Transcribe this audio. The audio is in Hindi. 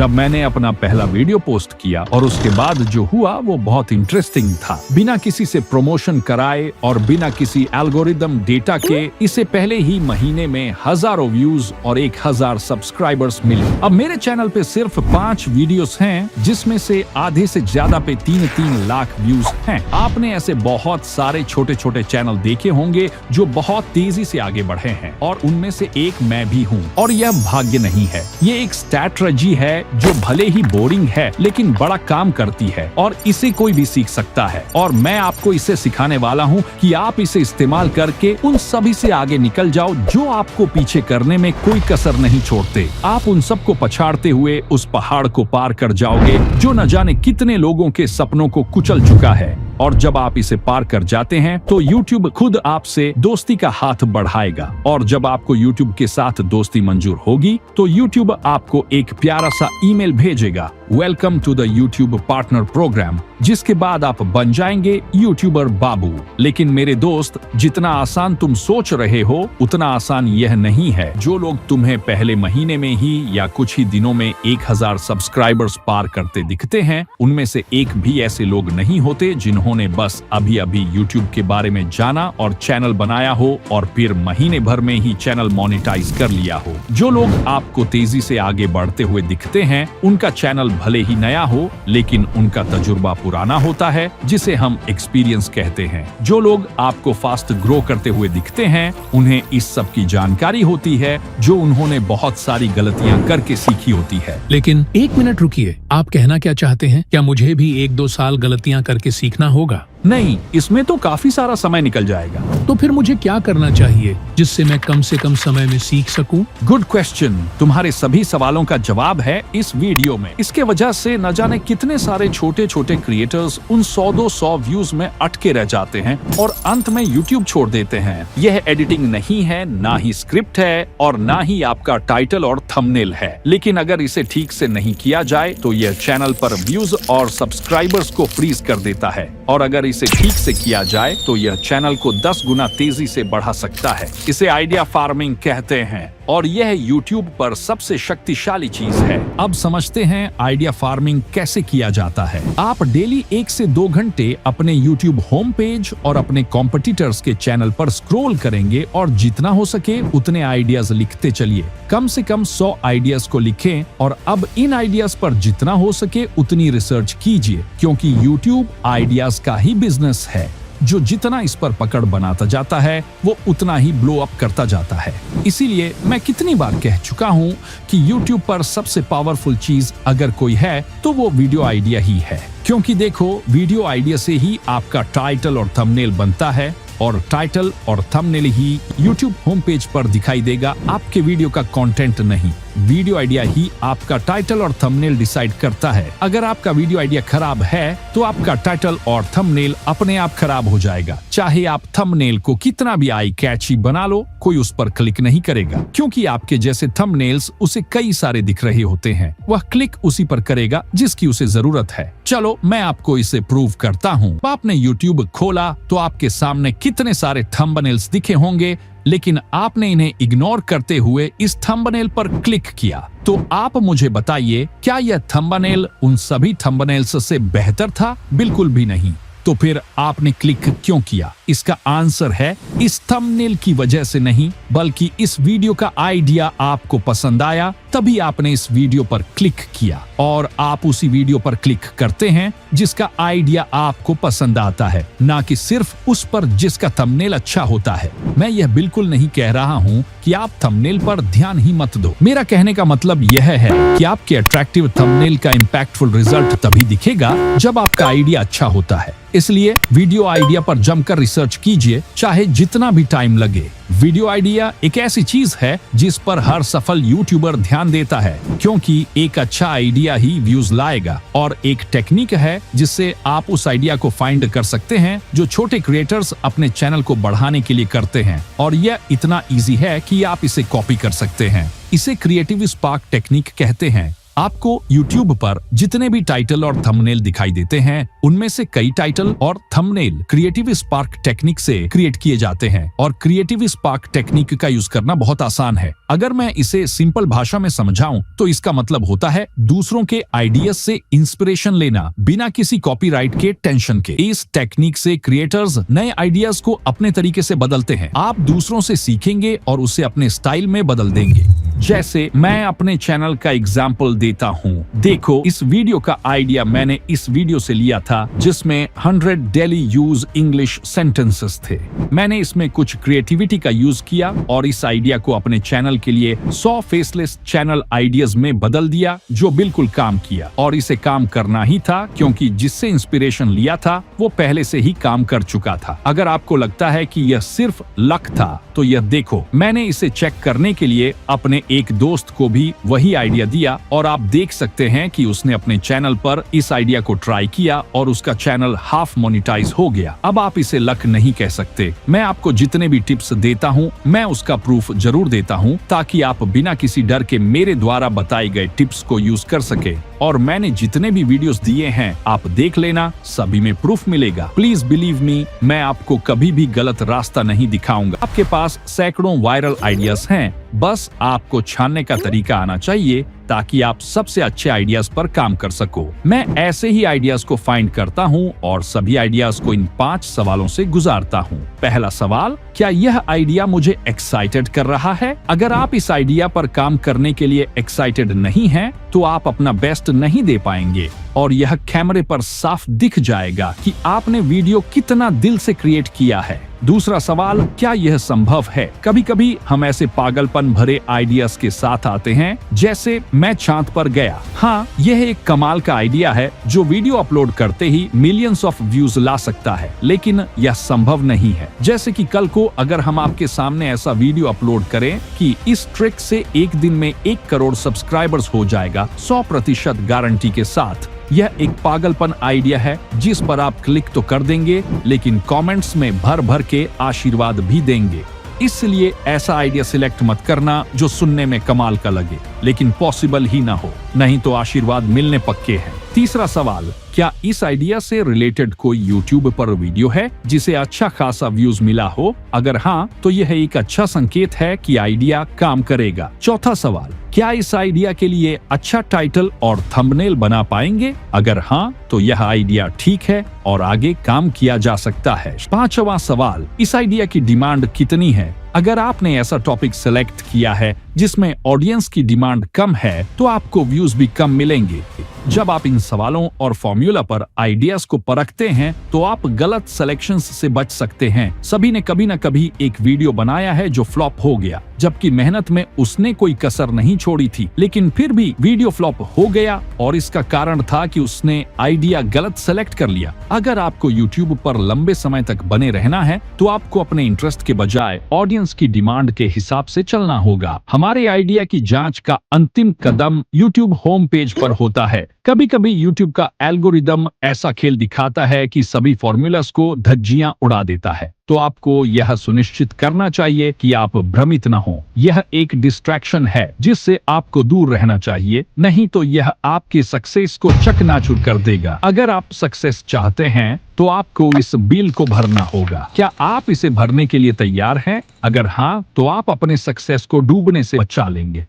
जब मैंने अपना पहला वीडियो पोस्ट किया और उसके बाद जो हुआ वो बहुत इंटरेस्टिंग था। बिना किसी से प्रमोशन कराए और बिना किसी एल्गोरिदम डेटा के इसे पहले ही महीने में हजारों व्यूज और 1000 सब्सक्राइबर्स मिले। अब मेरे चैनल पे सिर्फ 5 वीडियोस हैं, जिसमें से आधे से ज्यादा पे 3-3 लाख व्यूज हैं। आपने ऐसे बहुत सारे छोटे छोटे चैनल देखे होंगे जो बहुत तेजी से आगे बढ़े हैं और उनमें से एक मैं भी हूँ। और यह भाग्य नहीं है, ये एक स्ट्रैटेजी है जो भले ही बोरिंग है लेकिन बड़ा काम करती है और इसे कोई भी सीख सकता है। और मैं आपको इसे सिखाने वाला हूँ कि आप इसे इस्तेमाल करके उन सभी से आगे निकल जाओ जो आपको पीछे करने में कोई कसर नहीं छोड़ते। आप उन सबको पछाड़ते हुए उस पहाड़ को पार कर जाओगे जो न जाने कितने लोगों के सपनों को कुचल चुका है। और जब आप इसे पार कर जाते हैं तो YouTube खुद आपसे दोस्ती का हाथ बढ़ाएगा। और जब आपको YouTube के साथ दोस्ती मंजूर होगी तो YouTube आपको एक प्यारा सा ईमेल भेजेगा, welcome to the YouTube partner program, जिसके बाद आप बन जाएंगे यूट्यूबर बाबू। लेकिन मेरे दोस्त, जितना आसान तुम सोच रहे हो उतना आसान यह नहीं है। जो लोग तुम्हें पहले महीने में ही या कुछ ही दिनों में 1000 सब्सक्राइबर्स पार करते दिखते हैं, उनमें से एक भी ऐसे लोग नहीं होते जिन्होंने बस अभी अभी YouTube के बारे में जाना और चैनल बनाया हो और फिर महीने भर में ही चैनल मोनेटाइज कर लिया हो। जो लोग आपको तेजी से आगे बढ़ते हुए दिखते हैं, उनका चैनल भले ही नया हो लेकिन उनका तजुर्बा पुराना होता है, जिसे हम एक्सपीरियंस कहते हैं। जो लोग आपको फास्ट ग्रो करते हुए दिखते हैं, उन्हें इस सब की जानकारी होती है जो उन्होंने बहुत सारी गलतियां करके सीखी होती है। लेकिन एक मिनट रुकिए, आप कहना क्या चाहते हैं? क्या मुझे भी 1-2 साल गलतियां करके सीखना होगा? नहीं, इसमें तो काफी सारा समय निकल जाएगा। तो फिर मुझे क्या करना चाहिए जिससे मैं कम से कम समय में सीख सकूं? Good question. तुम्हारे सभी सवालों का जवाब है इस वीडियो में। इसके वजह से न जाने कितने सारे छोटे छोटे क्रिएटर्स उन 100-200 व्यूज में अटके रह जाते हैं और अंत में YouTube छोड़ देते हैं। यह एडिटिंग नहीं है, ना ही स्क्रिप्ट है और ना ही आपका टाइटल और थंबनेल है। लेकिन अगर इसे ठीक से नहीं किया जाए तो यह चैनल पर व्यूज और सब्सक्राइबर्स को फ्रीज कर देता है। और अगर इसे ठीक से किया जाए तो यह चैनल को 10 गुना तेजी से बढ़ा सकता है। इसे आइडिया फार्मिंग कहते हैं और यह YouTube पर सबसे शक्तिशाली चीज है। अब समझते हैं आइडिया फार्मिंग कैसे किया जाता है। आप डेली 1 से 2 घंटे अपने YouTube होम पेज और अपने कॉम्पिटिटर्स के चैनल पर स्क्रॉल करेंगे और जितना हो सके उतने आइडियाज लिखते चलिए। कम से कम 100 आइडियाज को लिखें और अब इन आइडियाज पर जितना हो सके उतनी रिसर्च कीजिए, क्योंकि YouTube आइडियाज का ही बिजनेस है। जो जितना इस पर पकड़ बनाता जाता है वो उतना ही ब्लो अप करता जाता है। इसीलिए मैं कितनी बार कह चुका हूँ कि YouTube पर सबसे पावरफुल चीज अगर कोई है तो वो वीडियो आइडिया ही है। क्योंकि देखो, वीडियो आइडिया से ही आपका टाइटल और थंबनेल बनता है और टाइटल और थंबनेल ही YouTube होम पेज पर दिखाई देगा, आपके वीडियो का कंटेंट नहीं। वीडियो आइडिया ही आपका टाइटल और थंबनेल डिसाइड करता है। अगर आपका वीडियो आइडिया खराब है तो आपका टाइटल और थंबनेल अपने आप खराब हो जाएगा। चाहे आप थंबनेल को कितना भी आई कैची बना लो, कोई उस पर क्लिक नहीं करेगा, क्योंकि आपके जैसे थंबनेल्स उसे कई सारे दिख रहे होते हैं। वह क्लिक उसी पर करेगा जिसकी उसे जरूरत है। चलो मैं आपको इसे प्रूव करता हूँ। आपने YouTube खोला तो आपके सामने कितने सारे थंबनेल्स दिखे होंगे, लेकिन आपने इन्हें इग्नोर करते हुए इस थंबनेल पर क्लिक किया। तो आप मुझे बताइए, क्या यह थंबनेल उन सभी थंबनेल्स से बेहतर था? बिल्कुल भी नहीं। तो फिर आपने क्लिक क्यों किया? इसका आंसर है इस थंबनेल की वजह से नहीं, बल्कि इस वीडियो का आइडिया आपको पसंद आया, तभी आपने इस वीडियो पर क्लिक किया। और आप उसी वीडियो पर क्लिक करते हैं जिसका आइडिया आपको पसंद आता है, ना कि सिर्फ उस पर जिसका थंबनेल अच्छा होता है। मैं यह बिल्कुल नहीं कह रहा हूँ कि आप थंबनेल पर ध्यान ही मत दो। मेरा कहने का मतलब यह है कि आपके अट्रैक्टिव थंबनेल का इम्पैक्टफुल रिजल्ट तभी दिखेगा जब आपका आइडिया अच्छा होता है। इसलिए वीडियो आइडिया पर जमकर रिसर्च कीजिए, चाहे जितना भी टाइम लगे। वीडियो आइडिया एक ऐसी चीज है जिस पर हर सफल यूट्यूबर ध्यान देता है, क्योंकि एक अच्छा आइडिया ही व्यूज लाएगा। और एक टेक्निक है जिससे आप उस आइडिया को फाइंड कर सकते हैं जो छोटे क्रिएटर्स अपने चैनल को बढ़ाने के लिए करते हैं। और यह इतना इजी है कि आप इसे कॉपी कर सकते हैं। इसे क्रिएटिव स्पार्क टेक्निक कहते हैं। आपको YouTube पर जितने भी टाइटल और थंबनेल दिखाई देते हैं, उनमें से कई टाइटल और थंबनेल क्रिएटिव स्पार्क टेक्निक से क्रिएट किए जाते हैं और क्रिएटिव स्पार्क टेक्निक का यूज करना बहुत आसान है। अगर मैं इसे सिंपल भाषा में समझाऊं तो इसका मतलब होता है दूसरों के आइडियाज से इंस्पिरेशन लेना बिना किसी कॉपीराइट के टेंशन के। इस टेक्निक से क्रिएटर्स नए आइडियाज को अपने तरीके से बदलते हैं। आप दूसरों से सीखेंगे और उसे अपने स्टाइल में बदल देंगे। जैसे मैं अपने चैनल का एग्जाम्पल देता हूँ। देखो, इस वीडियो का आइडिया मैंने इस वीडियो से लिया था जिसमें 100 डेली यूज इंग्लिश सेंटेंसेस थे। मैंने इसमें कुछ क्रिएटिविटी का यूज किया और इस आइडिया को अपने चैनल के लिए 100 फेसलेस चैनल आइडियाज में बदल दिया, जो बिल्कुल काम किया। और इसे काम करना ही था क्योंकि जिससे इंस्पिरेशन लिया था वो पहले से ही काम कर चुका था। अगर आपको लगता है कि यह सिर्फ लक था तो यह देखो, मैंने इसे चेक करने के लिए अपने एक दोस्त को भी वही आइडिया दिया और आप देख सकते हैं कि उसने अपने चैनल पर इस आइडिया को ट्राई किया और उसका चैनल हाफ मोनेटाइज हो गया। अब आप इसे लक नहीं कह सकते। मैं आपको जितने भी टिप्स देता हूँ मैं उसका प्रूफ जरूर देता हूँ ताकि आप बिना किसी डर के मेरे द्वारा बताए गए टिप्स को यूज कर सके। और मैंने जितने भी वीडियोस दिए हैं आप देख लेना, सभी में प्रूफ मिलेगा। प्लीज बिलीव मी, मैं आपको कभी भी गलत रास्ता नहीं दिखाऊंगा। आपके पास सैकड़ों वायरल आइडियाज हैं, बस आपको छानने का तरीका आना चाहिए ताकि आप सबसे अच्छे आइडियाज पर काम कर सको। मैं ऐसे ही आइडियाज को फाइंड करता हूँ और सभी आइडियाज को इन 5 सवालों से गुजारता हूँ। पहला सवाल, क्या यह आइडिया मुझे एक्साइटेड कर रहा है? अगर आप इस आइडिया पर काम करने के लिए एक्साइटेड नहीं हैं, तो आप अपना बेस्ट नहीं दे पाएंगे और यह कैमरे पर साफ दिख जाएगा कि आपने वीडियो कितना दिल से क्रिएट किया है। दूसरा सवाल, क्या यह संभव है? कभी कभी हम ऐसे पागलपन भरे आइडियाज के साथ आते हैं, जैसे मैं चांद पर गया। हाँ, यह एक कमाल का आइडिया है जो वीडियो अपलोड करते ही मिलियंस ऑफ व्यूज ला सकता है, लेकिन यह संभव नहीं है। जैसे कि कल को अगर हम आपके सामने ऐसा वीडियो अपलोड करें कि इस ट्रिक से एक दिन में 1 करोड़ सब्सक्राइबर्स हो जाएगा 100% गारंटी के साथ, यह एक पागलपन आइडिया है जिस पर आप क्लिक तो कर देंगे लेकिन कमेंट्स में भर भर के आशीर्वाद भी देंगे। इसलिए ऐसा आइडिया सिलेक्ट मत करना जो सुनने में कमाल का लगे लेकिन पॉसिबल ही ना हो, नहीं तो आशीर्वाद मिलने पक्के हैं। तीसरा सवाल, क्या इस आइडिया से रिलेटेड कोई YouTube पर वीडियो है जिसे अच्छा खासा व्यूज मिला हो? अगर हाँ, तो यह एक अच्छा संकेत है कि आइडिया काम करेगा। चौथा सवाल, क्या इस आइडिया के लिए अच्छा टाइटल और थंबनेल बना पाएंगे? अगर हाँ, तो यह आइडिया ठीक है और आगे काम किया जा सकता है। पांचवा सवाल, इस आइडिया की डिमांड कितनी है? अगर आपने ऐसा टॉपिक सेलेक्ट किया है जिसमें ऑडियंस की डिमांड कम है, तो आपको व्यूज भी कम मिलेंगे। जब आप इन सवालों और फॉर्मूला पर आइडियाज को परखते हैं तो आप गलत सिलेक्शंस से बच सकते हैं। सभी ने कभी न कभी एक वीडियो बनाया है जो फ्लॉप हो गया, जबकि मेहनत में उसने कोई कसर नहीं छोड़ी थी, लेकिन फिर भी वीडियो फ्लॉप हो गया और इसका कारण था कि उसने आइडिया गलत सेलेक्ट कर लिया। अगर आपको YouTube पर लंबे समय तक बने रहना है तो आपको अपने इंटरेस्ट के बजाय ऑडियंस की डिमांड के हिसाब से चलना होगा। हमारे आइडिया की जांच का अंतिम कदम YouTube होम पेज पर होता है। कभी कभी YouTube का एल्गोरिदम ऐसा खेल दिखाता है कि सभी फॉर्मूलास को धज्जियां उड़ा देता है, तो आपको यह सुनिश्चित करना चाहिए कि आप भ्रमित न हो। यह एक डिस्ट्रैक्शन है जिससे आपको दूर रहना चाहिए, नहीं तो यह आपके सक्सेस को चकनाचूर कर देगा। अगर आप सक्सेस चाहते हैं तो आपको इस बिल को भरना होगा। क्या आप इसे भरने के लिए तैयार हैं? अगर हाँ, तो आप अपने सक्सेस को डूबने से बचा लेंगे।